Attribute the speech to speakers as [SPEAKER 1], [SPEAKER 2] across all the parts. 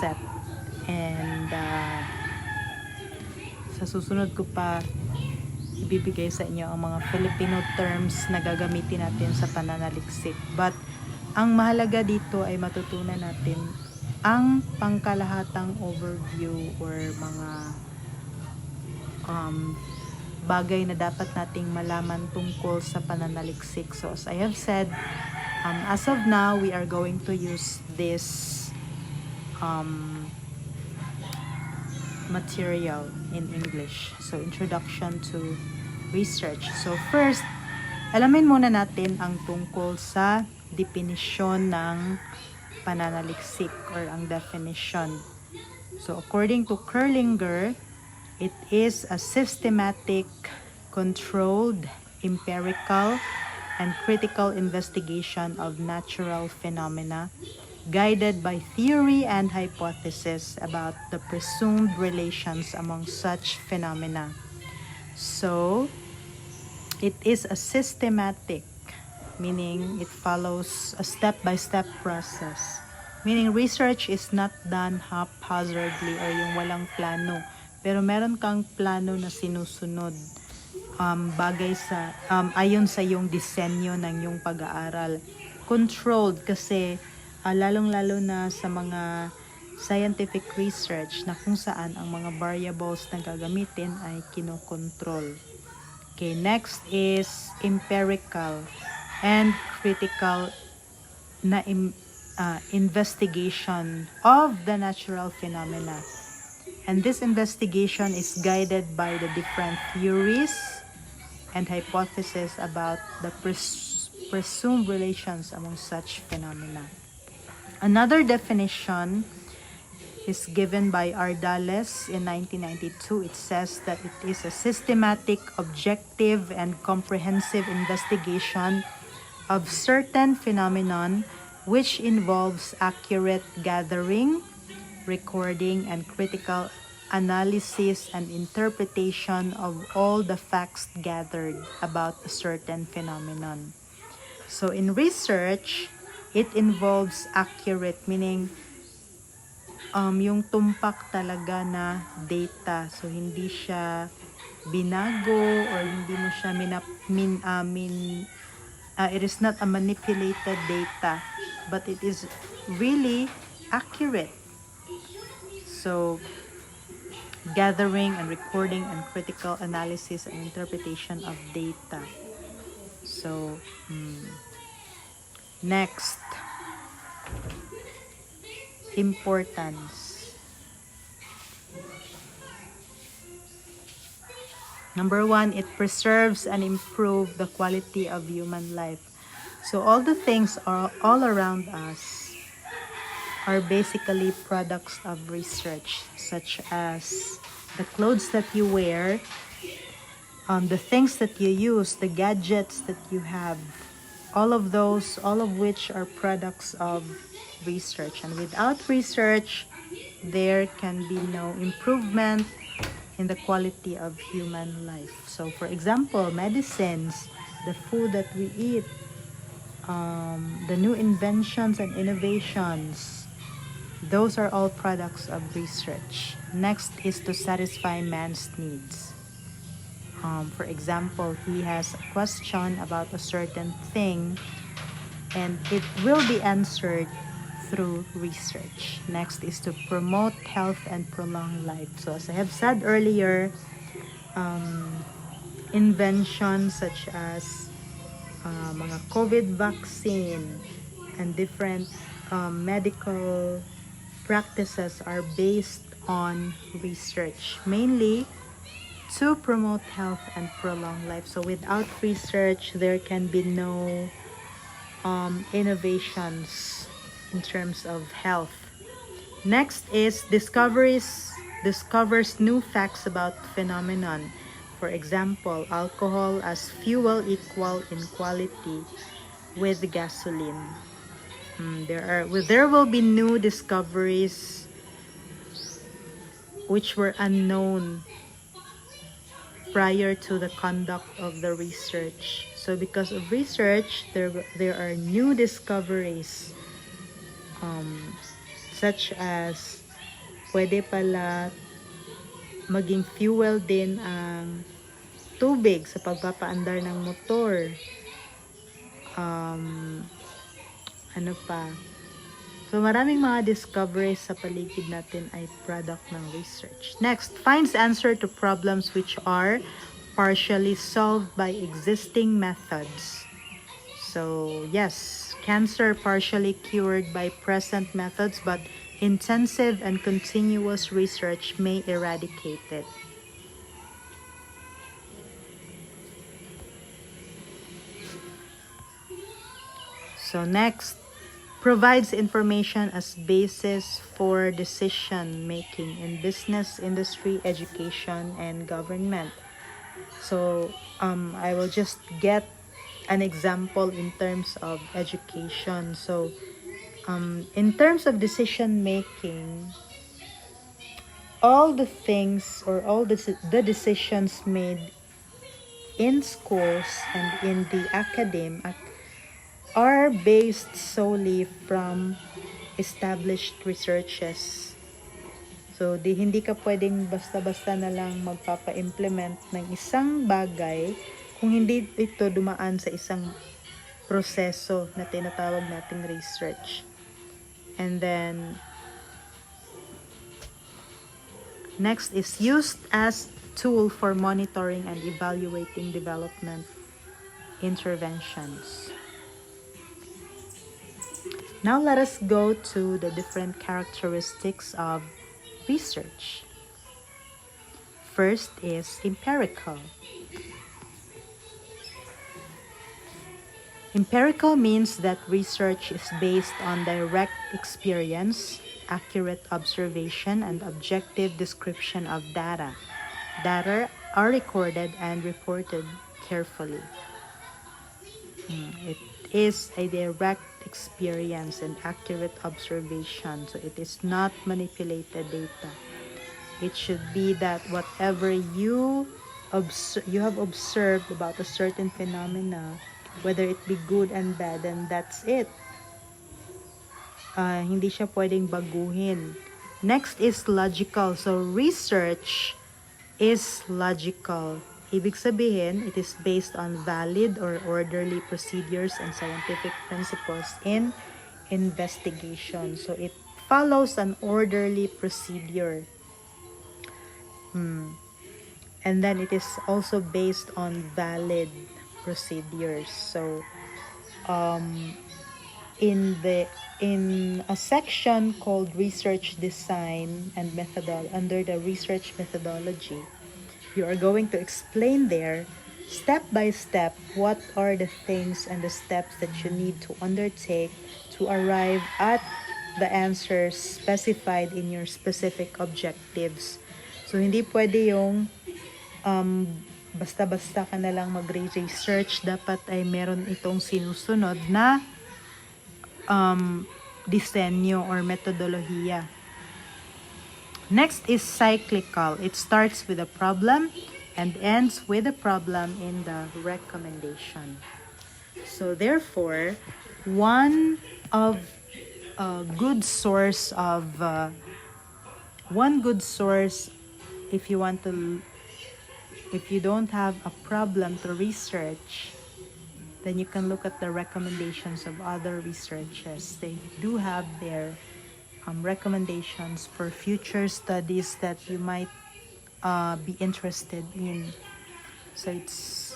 [SPEAKER 1] set. And sa susunod ko pa ibibigay sa inyo ang mga Filipino terms na gagamitin natin sa pananaliksik. But ang mahalaga dito ay matutunan natin ang pangkalahatang overview or mga bagay na dapat nating malaman tungkol sa pananaliksik. So as I have said, as of now, we are going to use this material in English. So, introduction to research. So, first, alamin muna natin ang tungkol sa definition ng pananaliksik or ang definition. So, according to Kerlinger, it is a systematic, controlled, empirical, and critical investigation of natural phenomena guided by theory and hypothesis about the presumed relations among such phenomena. So, it is a systematic, meaning it follows a step-by-step process. Meaning, research is not done haphazardly or yung walang plano. Pero meron kang plano na sinusunod bagay sa, ayon sa yung disenyo ng yung pag-aaral. Controlled kasi lalong-lalo na sa mga scientific research na kung saan ang mga variables na gagamitin ay kinokontrol. Okay, next is empirical and critical na investigation of the natural phenomena. And this investigation is guided by the different theories and hypotheses about the presumed relations among such phenomena. Another definition is given by Ardales in 1992. It says that it is a systematic, objective, and comprehensive investigation of certain phenomenon which involves accurate gathering, recording, and critical analysis and interpretation of all the facts gathered about a certain phenomenon. So in research, it involves accurate, meaning yung tumpak talaga na data. So hindi siya binago or hindi mo siya it is not a manipulated data, but it is really accurate. So gathering and recording and critical analysis and interpretation of data. So next, importance. Number 1, it preserves and improves the quality of human life. So all the things are all around us are basically products of research, such as the clothes that you wear, the things that you use, the gadgets that you have. All of which are products of research. And without research, there can be no improvement in the quality of human life. So, for example, medicines, the food that we eat, the new inventions and innovations, those are all products of research. Next is to satisfy man's needs. For example, he has a question about a certain thing and it will be answered through research. Next is to promote health and prolong life. So as I have said earlier, inventions such as mga COVID vaccine and different medical practices are based on research, mainly to promote health and prolong life. So without research, there can be no innovations in terms of health. Next is discovers new facts about phenomenon. For example, alcohol as fuel equal in quality with gasoline. There will be new discoveries which were unknown prior to the conduct of the research. So because of research, there are new discoveries, such as Pwede pala maging fuel din ang tubig sa pagpapaandar ng motor. Ano pa? So, maraming mga discoveries sa paligid natin ay product ng research. Next, finds answer to problems which are partially solved by existing methods. So, yes, cancer partially cured by present methods, but intensive and continuous research may eradicate it. So, next, provides information as basis for decision making in business, industry, education, and government. So, I will just get an example in terms of education. So, in terms of decision making, all the things or all the decisions made in schools and in the academe are based solely from established researches. So, hindi ka pwedeng basta-basta na lang magpapa-implement ng isang bagay kung hindi ito dumaan sa isang proseso na tinatawag nating research. And then, next is used as tool for monitoring and evaluating development interventions. Now let us go to the different characteristics of research. First is empirical. Empirical means that research is based on direct experience, accurate observation, and objective description of data. Data are recorded and reported carefully. It is a direct experience and accurate observation, so it is not manipulated data. It should be that whatever you have observed about a certain phenomena, whether it be good and bad, and that's it. Hindi siya pwedeng baguhin. Next is logical. So research is logical. Ibig sabihin, it is based on valid or orderly procedures and scientific principles in investigation. So, it follows an orderly procedure. And then, it is also based on valid procedures. So, in a section called Research Design and under the Research Methodology, you are going to explain there, step by step, what are the things and the steps that you need to undertake to arrive at the answers specified in your specific objectives. So, hindi pwede yung basta-basta ka na lang mag-research. Dapat ay meron itong sinusunod na disenyo or metodolohiya. Next is cyclical. It starts with a problem and ends with a problem in the recommendation. So therefore, one good source if you don't have a problem to research, then you can look at the recommendations of other researchers. They do have their recommendations for future studies that you might be interested in. So it's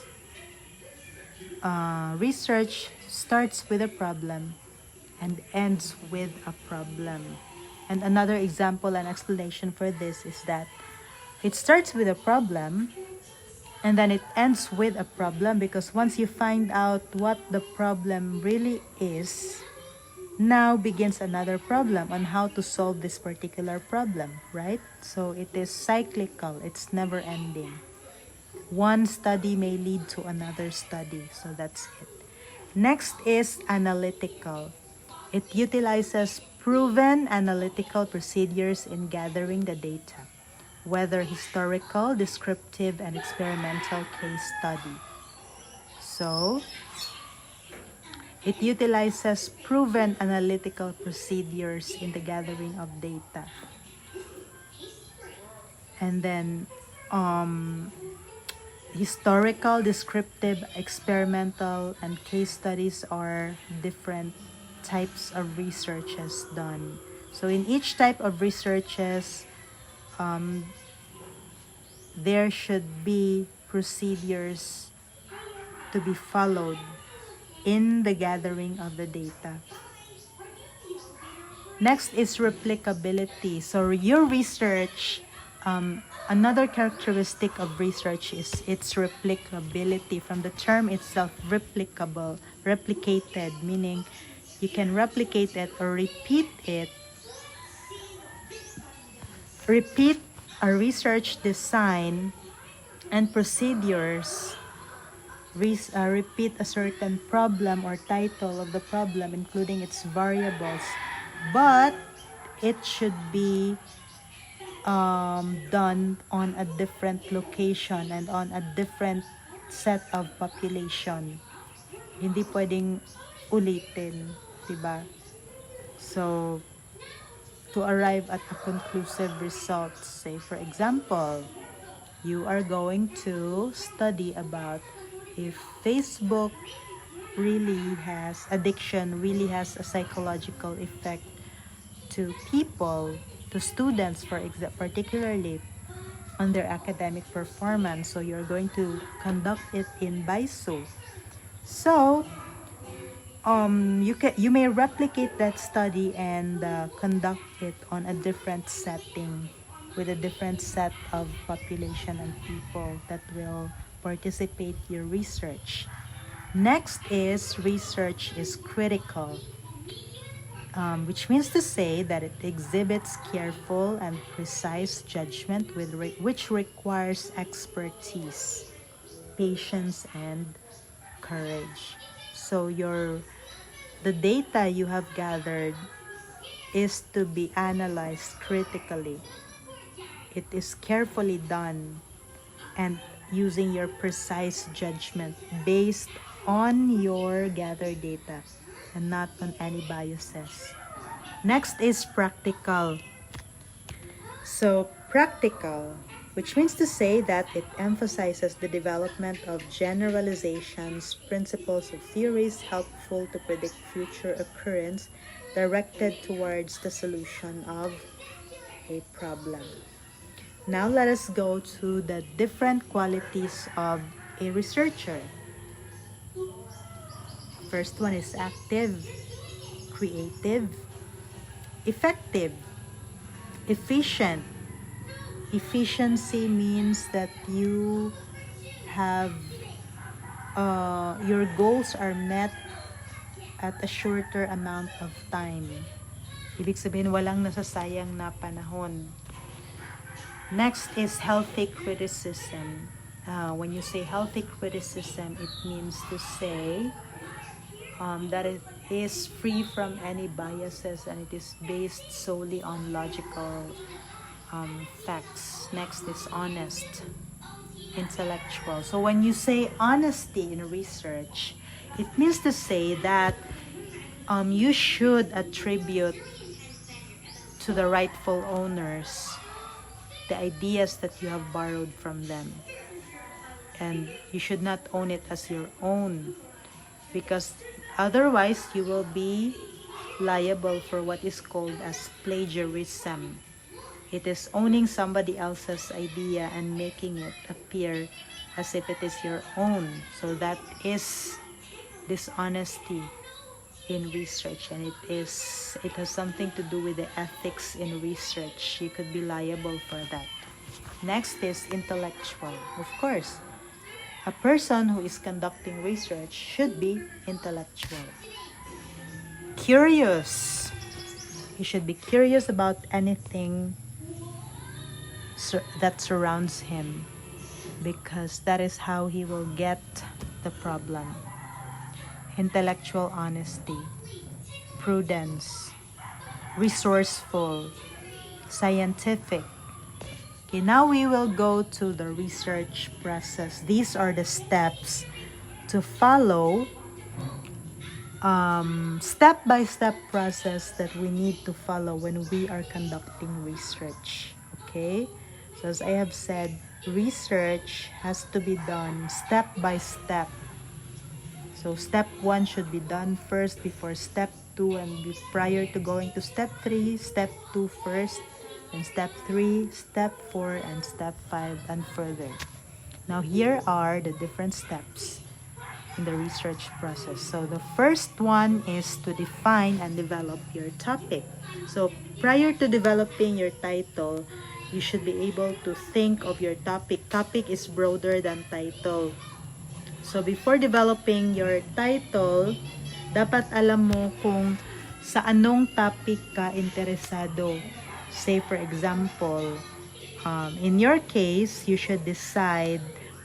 [SPEAKER 1] research starts with a problem and ends with a problem. And another example and explanation for this is that it starts with a problem and then it ends with a problem, because once you find out what the problem really is, now begins another problem on how to solve this particular problem, right? So it is cyclical. It's never ending. One study may lead to another study. So that's it. Next is analytical. It utilizes proven analytical procedures in gathering the data, whether historical, descriptive, and experimental case study. So, it utilizes proven analytical procedures in the gathering of data. And then historical, descriptive, experimental, and case studies are different types of researches done. So in each type of researches, there should be procedures to be followed in the gathering of the data. Next is replicability. So your research, another characteristic of research is its replicability. From the term itself, replicable, replicated, meaning you can replicate it or repeat it. Repeat a research design and procedures. Repeat a certain problem or title of the problem, including its variables, but it should be done on a different location and on a different set of population. Hindi pwedeng ulitin, diba? So, to arrive at a conclusive result, say for example, you are going to study about if Facebook really has addiction, really has a psychological effect to people, to students, for example, particularly on their academic performance. So you're going to conduct it in BISO. So you may replicate that study and conduct it on a different setting with a different set of population and people that will participate in your research. Next is research is critical, which means to say that it exhibits careful and precise judgment which requires expertise, patience, and courage. So the data you have gathered is to be analyzed critically. It is carefully done and using your precise judgment based on your gathered data and not on any biases. Next is practical. So practical, which means to say that it emphasizes the development of generalizations, principles of theories helpful to predict future occurrence directed towards the solution of a problem. Now let us go to the different qualities of a researcher. First one is active, creative, effective, efficient. Efficiency means that you have your goals are met at a shorter amount of time. Ibig sabihin, walang nasasayang na panahon. Next is healthy criticism. When you say healthy criticism, it means to say that it is free from any biases and it is based solely on logical facts. Next is honest, intellectual. So when you say honesty in research, it means to say that you should attribute to the rightful owners the ideas that you have borrowed from them, and you should not own it as your own, because otherwise you will be liable for what is called as plagiarism. It is owning somebody else's idea and making it appear as if it is your own. So that is dishonesty in research, and it has something to do with the ethics in research. You could be liable for that. Next is intellectual. Of course, a person who is conducting research should be intellectual. Curious. He should be curious about anything that surrounds him, because that is how he will get the problem. Intellectual honesty, prudence, resourceful, scientific. Okay, now we will go to the research process. These are the steps to follow, step-by-step process that we need to follow when we are conducting research. Okay, So as I have said, research has to be done step by step. So step 1 should be done first before step 2, and prior to going to step 3, step 2 first, and step 3, step 4, and step 5, and further. Now here are the different steps in the research process. So the first one is to define and develop your topic. So prior to developing your title, you should be able to think of your topic. Topic is broader than title. So before developing your title, dapat alam mo kung sa anong topic ka interesado. Say for example, in your case, you should decide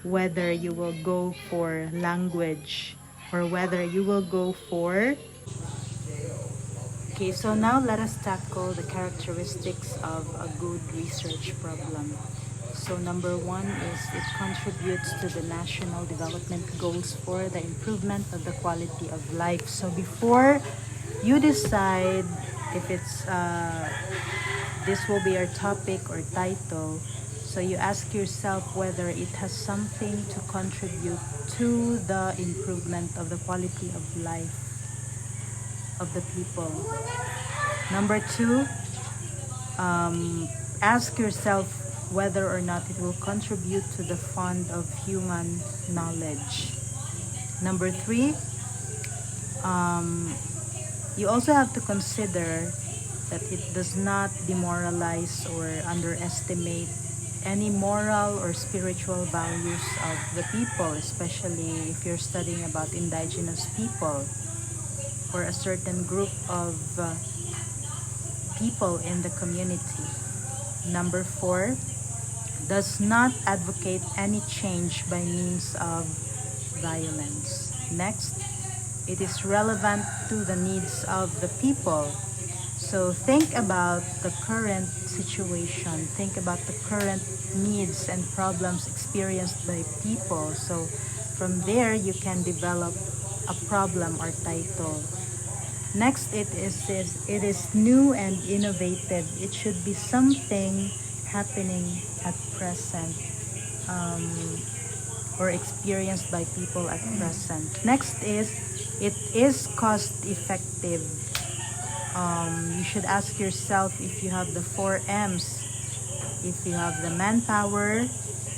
[SPEAKER 1] whether you will go for language or whether you will go for... Okay, so now let us tackle the characteristics of a good research problem. So number 1 is it contributes to the national development goals for the improvement of the quality of life. So before you decide if it's this will be your topic or title, so you ask yourself whether it has something to contribute to the improvement of the quality of life of the people. Number 2, ask yourself whether or not it will contribute to the fund of human knowledge. Number 3, you also have to consider that it does not demoralize or underestimate any moral or spiritual values of the people, especially if you're studying about indigenous people or a certain group of people in the community. Number 4, does not advocate any change by means of violence. Next, it is relevant to the needs of the people. So think about the current situation. Think about the current needs and problems experienced by people. So from there, you can develop a problem or title. Next, it is new and innovative. It should be something happening at present or experienced by people at present. Next is it is cost effective. You should ask yourself if you have the 4 M's. If you have the manpower,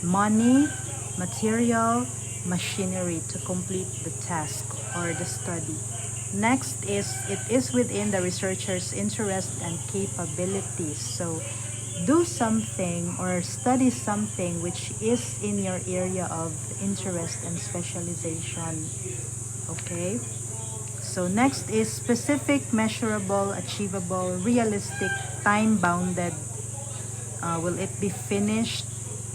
[SPEAKER 1] money, material, machinery to complete the task or the study. Next is it is within the researcher's interest and capabilities. So do something or study something which is in your area of interest and specialization. Okay? So next is specific, measurable, achievable, realistic, time-bounded. Will it be finished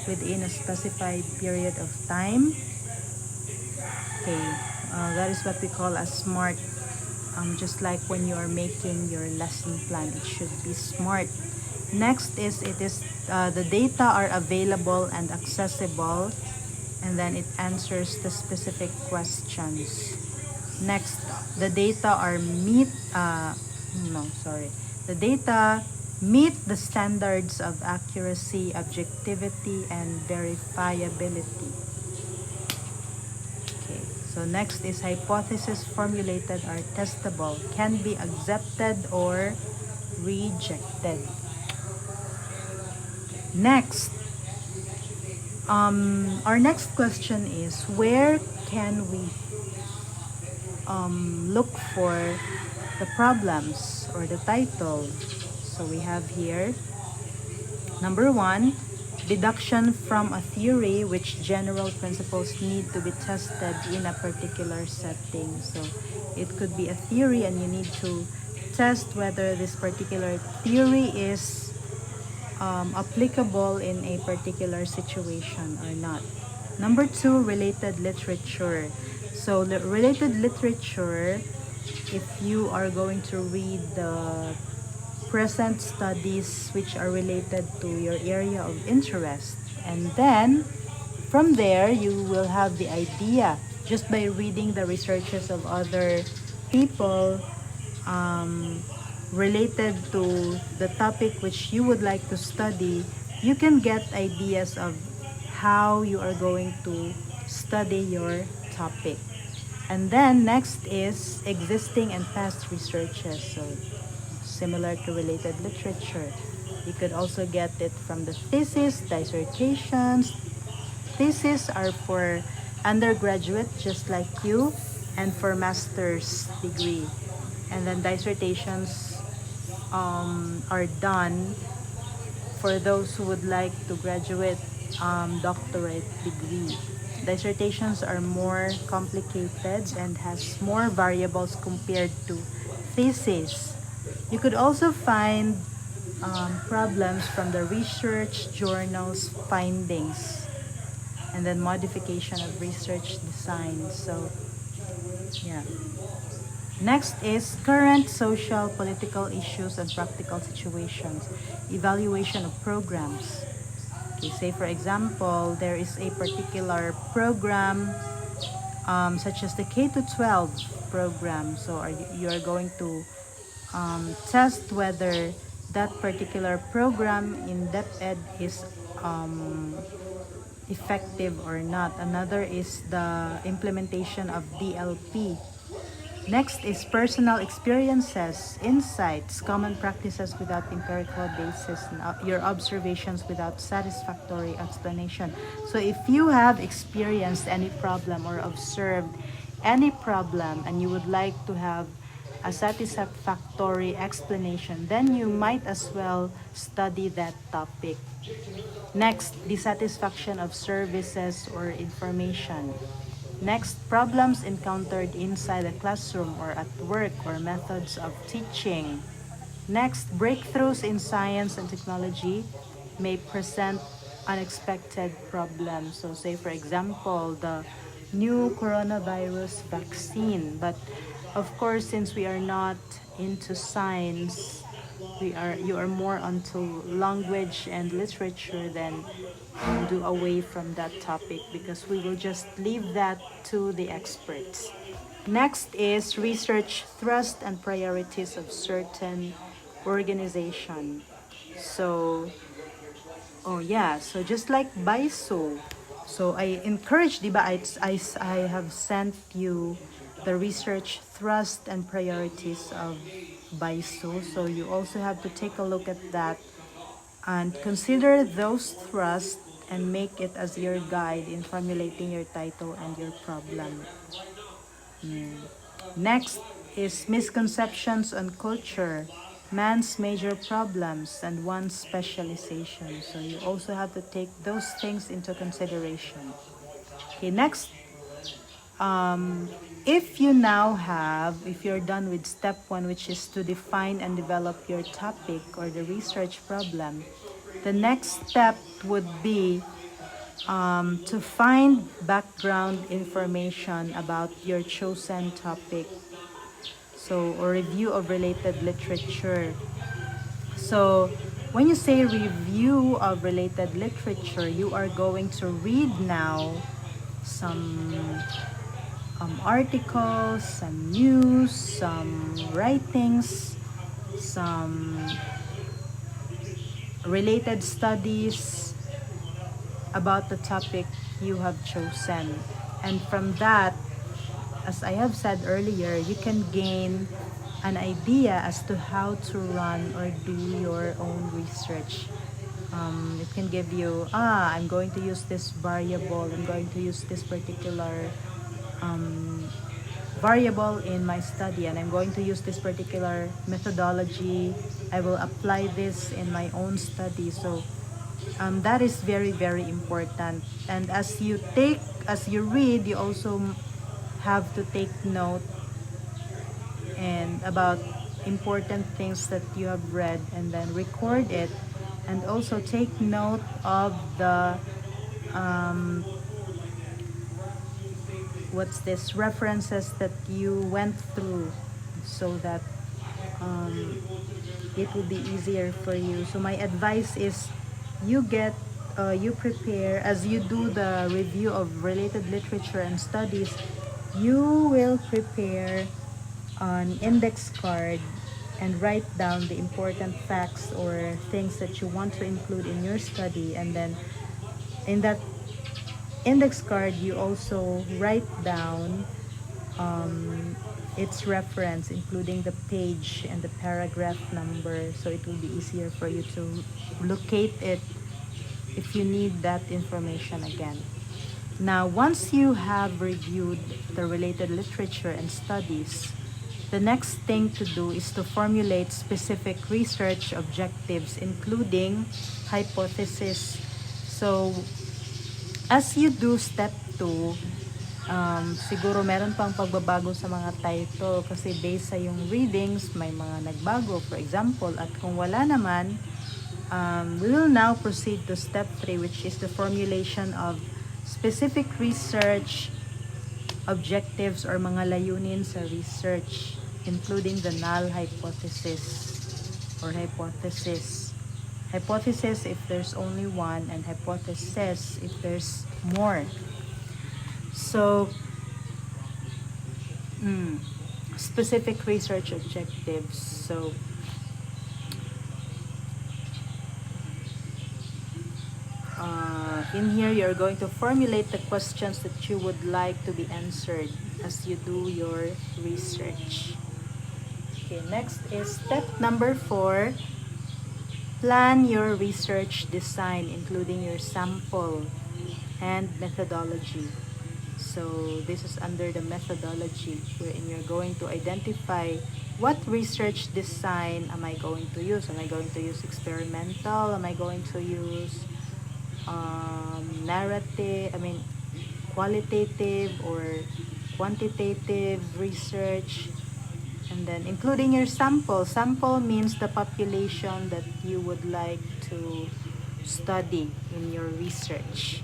[SPEAKER 1] within a specified period of time? Okay, that is what we call a SMART. Just like when you are making your lesson plan, it should be SMART. Next is the data are available and accessible, and then it answers the specific questions. Next, the data are the data meet the standards of accuracy, objectivity, and verifiability. Okay, so next is hypotheses formulated are testable, can be accepted or rejected. Next, our next question is where can we look for the problems or the title? So we have here number 1, deduction from a theory which general principles need to be tested in a particular setting. So it could be a theory and you need to test whether this particular theory is applicable in a particular situation or not. Number 2, related literature. So the related literature, if you are going to read the present studies which are related to your area of interest, and then from there you will have the idea just by reading the researches of other people related to the topic which you would like to study. you can get ideas of how you are going to study your topic. And then next is existing and past researches. So similar to related literature. You could also get it from the thesis, dissertations. Theses are for undergraduate, just like you, and for master's degree. And then dissertations are done for those who would like to graduate doctorate degree. Dissertations are more complicated and has more variables compared to thesis. You could also find problems from the research journal's findings and then modification of research design. So, yeah. Next is current social, political issues and practical situations. Evaluation of programs. Okay, say for example, there is a particular program such as the K to 12 program. So you are going to test whether that particular program in DepEd is effective or not. Another is the implementation of DLP. Next is personal experiences, insights, common practices without empirical basis, and your observations without satisfactory explanation. So if you have experienced any problem or observed any problem and you would like to have a satisfactory explanation, then you might as well study that topic. Next, dissatisfaction of services or information. Next, problems encountered inside the classroom or at work or methods of teaching. Next, breakthroughs in science and technology may present unexpected problems. So say for example, the new coronavirus vaccine. But of course, since we are not into science, you are more onto language and literature, then do away from that topic because we will just leave that to the experts. Next is research thrust and priorities of certain organization. So, oh yeah, so just like BISO, so I encourage, diba, I have sent you the research thrust and priorities of BISO. So you also have to take a look at that and consider those thrusts and make it as your guide in formulating your title and your problem. Next is misconceptions on culture, man's major problems, and one's specialization. So you also have to take those things into consideration. Okay, next, if you're done with step one, which is to define and develop your topic or the research problem, the next step would be to find background information about your chosen topic. So, or review of related literature. So, when you say review of related literature, you are going to read now some articles, some news, some writings, some related studies about the topic you have chosen. And from that, as I have said earlier, you can gain an idea as to how to run or do your own research. It can give you, I'm going to use this variable, I'm going to use this particular variable in my study, and I'm going to use this particular methodology. I will apply this in my own study. So that is very, very important. And as you read, you also have to take note and about important things that you have read, and then record it, and also take note of the what's this references that you went through, so that it will be easier for you. So my advice is you prepare as you do the review of related literature and studies. You will prepare an index card and write down the important facts or things that you want to include in your study. And then in that index card, you also write down its reference, including the page and the paragraph number, so it will be easier for you to locate it if you need that information again. Now, once you have reviewed the related literature and studies, the next thing to do is to formulate specific research objectives, including hypothesis. So, as you do step 2, siguro meron pang pagbabago sa mga title kasi based sa yung readings, may mga nagbago. For example, at kung wala naman, we will now proceed to step 3, which is the formulation of specific research objectives or mga layunin sa research, including the null hypothesis or hypothesis. Hypothesis if there's only one, and hypothesis if there's more. So, specific research objectives. So, in here, you're going to formulate the questions that you would like to be answered as you do your research. Okay, next is step number 4. Plan your research design, including your sample and methodology. So this is under the methodology, wherein you're going to identify what research design am I going to use. Am I going to use experimental? Am I going to use qualitative or quantitative research? And then including your sample. Sample means the population that you would like to study in your research.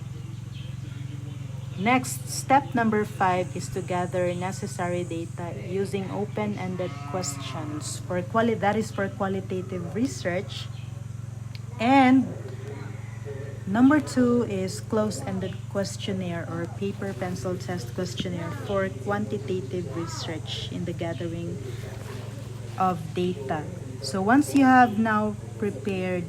[SPEAKER 1] Next, step number 5 is to gather necessary data using open-ended questions. That is for qualitative research. And number 2 is close-ended questionnaire or paper pencil test questionnaire for quantitative research in the gathering of data. So once you have now prepared,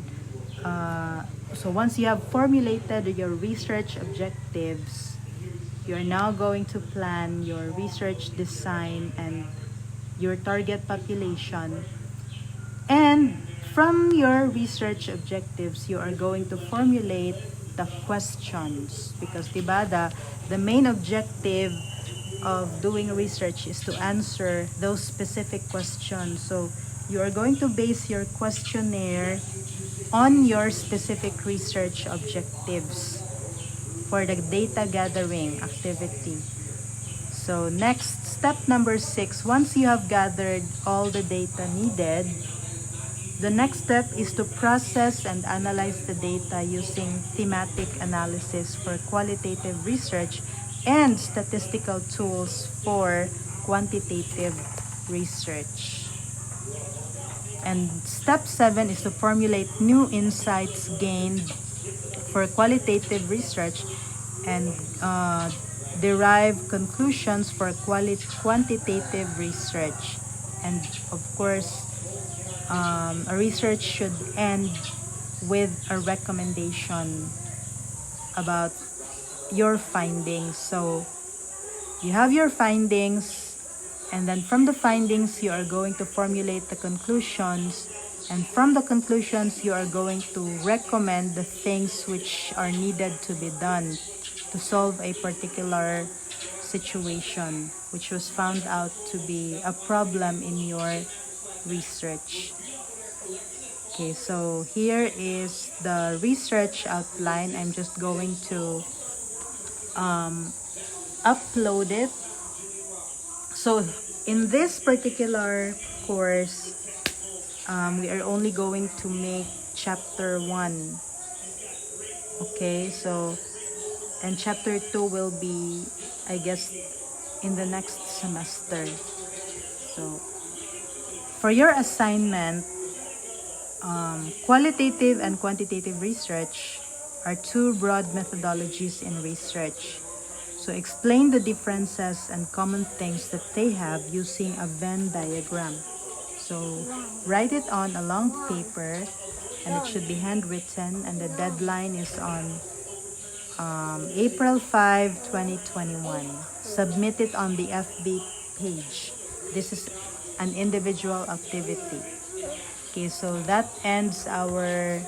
[SPEAKER 1] once you have formulated your research objectives, you're now going to plan your research design and your target population. And from your research objectives, you are going to formulate the questions, because diba, the main objective of doing research is to answer those specific questions. So you are going to base your questionnaire on your specific research objectives for the data gathering activity. So next, step number 6, once you have gathered all the data needed, the next step is to process and analyze the data using thematic analysis for qualitative research and statistical tools for quantitative research. And step 7 is to formulate new insights gained for qualitative research and derive conclusions for quantitative research. And of course, a research should end with a recommendation about your findings. So you have your findings, and then from the findings you are going to formulate the conclusions, and from the conclusions you are going to recommend the things which are needed to be done to solve a particular situation which was found out to be a problem in your research. Okay, so here is the research outline. I'm just going to upload it. So in this particular course, we are only going to make chapter 1. Okay, so and chapter 2 will be, I guess, in the next semester. So for your assignment, qualitative and quantitative research are two broad methodologies in research. So explain the differences and common things that they have using a Venn diagram. So write it on a long paper, and it should be handwritten, and the deadline is on April 5, 2021. Submit it on the FB page. This is an individual activity. Okay, so that ends our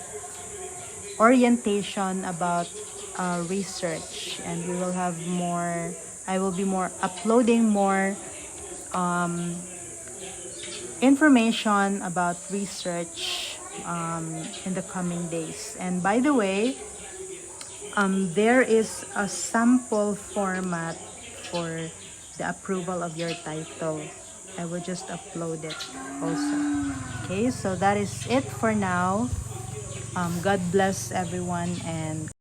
[SPEAKER 1] orientation about research, and we will have more. I will be uploading more information about research in the coming days. And by the way, there is a sample format for the approval of your title. I will just upload it also. Okay, so that is it for now. God bless everyone, and